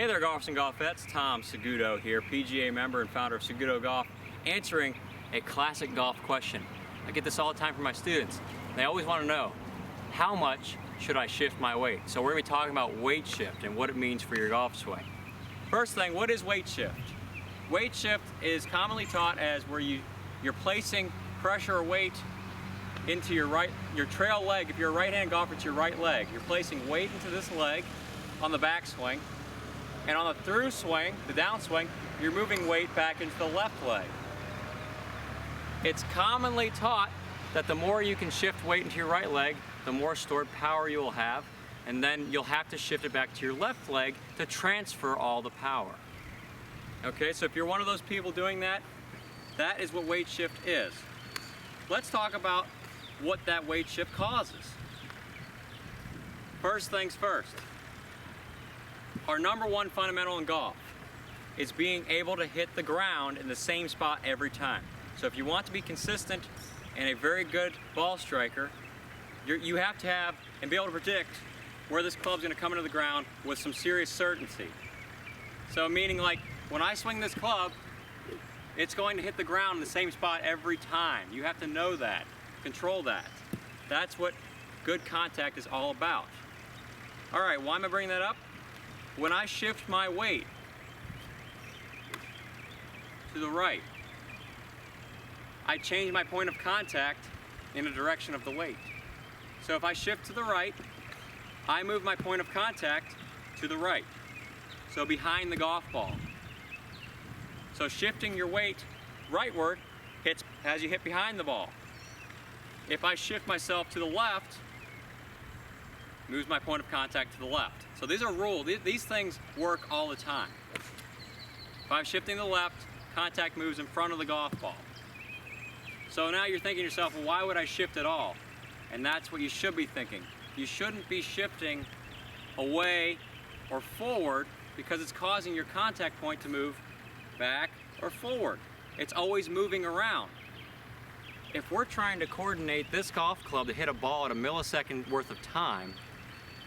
Hey there, golfers and golfettes. Tom Saguto here, PGA member and founder of SagutoGolf, answering a classic golf question. I get this all the time from my students. They always want to know, how much should I shift my weight? So we're going to be talking about weight shift and what it means for your golf swing. First thing, what is weight shift? Weight shift is commonly taught as where you're placing pressure or weight into your trail leg. If you're a right-hand golfer, it's your right leg. You're placing weight into this leg on the backswing, and on the through swing, the downswing, you're moving weight back into the left leg. It's commonly taught that the more you can shift weight into your right leg, the more stored power you will have, and then you'll have to shift it back to your left leg to transfer all the power. Okay, so if you're one of those people doing that, that is what weight shift is. Let's talk about what that weight shift causes. First things first. Our number one fundamental in golf is being able to hit the ground in the same spot every time. So if you want to be consistent and a very good ball striker, you have to have and be able to predict where this club's going to come into the ground with some serious certainty. So meaning, like, when I swing this club, it's going to hit the ground in the same spot every time. You have to know that, control that. That's what good contact is all about. All right, why am I bringing that up? When I shift my weight to the right, I change my point of contact in the direction of the weight. So if I shift to the right, I move my point of contact to the right, so behind the golf ball. So shifting your weight rightward hits as you hit behind the ball. If I shift myself to the left, moves my point of contact to the left. So these are rules. These things work all the time. If I'm shifting to the left, contact moves in front of the golf ball. So now you're thinking to yourself, well, why would I shift at all? And that's what you should be thinking. You shouldn't be shifting away or forward because it's causing your contact point to move back or forward. It's always moving around. If we're trying to coordinate this golf club to hit a ball at a millisecond worth of time,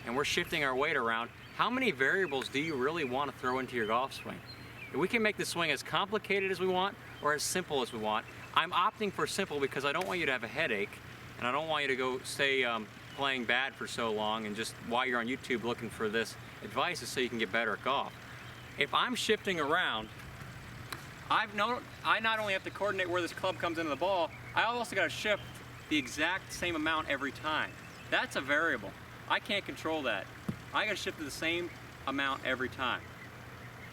and we're shifting our weight around, how many variables do you really want to throw into your golf swing? We can make the swing as complicated as we want or as simple as we want. I'm opting for simple because I don't want you to have a headache, and I don't want you to go stay playing bad for so long, and just while you're on YouTube looking for this advice is so you can get better at golf. If I'm shifting around, I not only have to coordinate where this club comes into the ball, I also got to shift the exact same amount every time. That's a variable. I can't control that. I got to shift the same amount every time.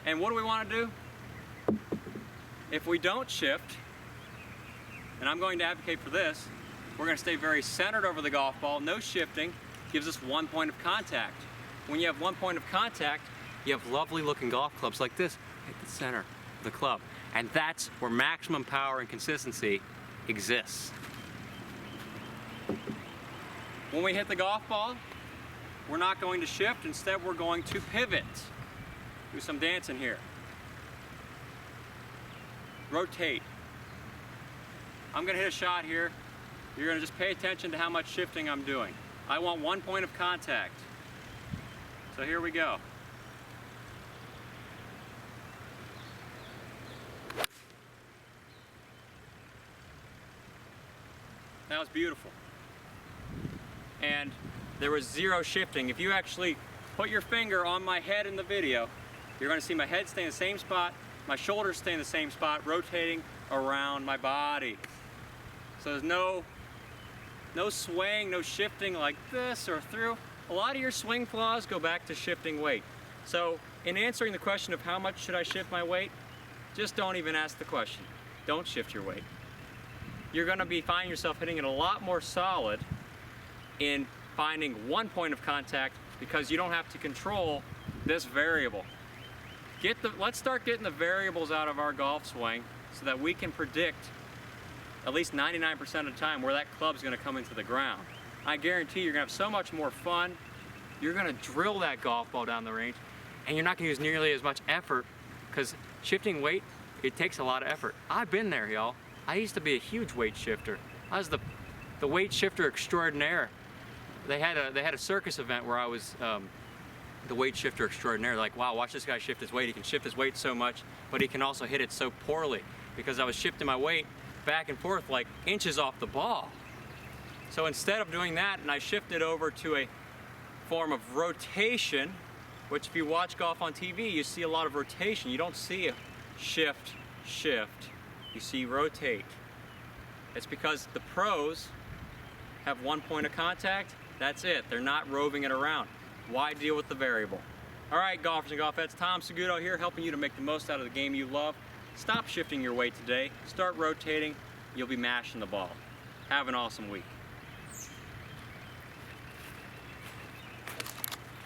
And what do we want to do? If we don't shift, and I'm going to advocate for this, we're going to stay very centered over the golf ball. No shifting gives us one point of contact. When you have one point of contact, you have lovely looking golf clubs like this at the center of the club. And that's where maximum power and consistency exists. When we hit the golf ball, we're not going to shift. Instead, we're going to pivot. Do some dancing here. Rotate. I'm going to hit a shot here. You're going to just pay attention to how much shifting I'm doing. I want one point of contact. So here we go. That was beautiful. And there was zero shifting. If you actually put your finger on my head in the video, you're going to see my head stay in the same spot, my shoulders stay in the same spot, rotating around my body. So there's no swaying, no shifting like this or through. A lot of your swing flaws go back to shifting weight. So in answering the question of how much should I shift my weight, just don't even ask the question. Don't shift your weight. You're going to be finding yourself hitting it a lot more solid in finding one point of contact because you don't have to control this variable. Let's start getting the variables out of our golf swing so that we can predict at least 99% of the time where that club's going to come into the ground. I guarantee you're going to have so much more fun. You're going to drill that golf ball down the range, and you're not going to use nearly as much effort because shifting weight, it takes a lot of effort. I've been there, y'all. I used to be a huge weight shifter. I was the weight shifter extraordinaire. They had a circus event where I was the weight shifter extraordinaire. Like, wow, watch this guy shift his weight. He can shift his weight so much, but he can also hit it so poorly, because I was shifting my weight back and forth like inches off the ball. So instead of doing that, and I shifted over to a form of rotation, which if you watch golf on TV, you see a lot of rotation. You don't see a shift, shift. You see rotate. It's because the pros have one point of contact. That's it. They're not roving it around. Why deal with the variable? All right, golfers and golfettes, Tom Saguto here, helping you to make the most out of the game you love. Stop shifting your weight today. Start rotating. You'll be mashing the ball. Have an awesome week.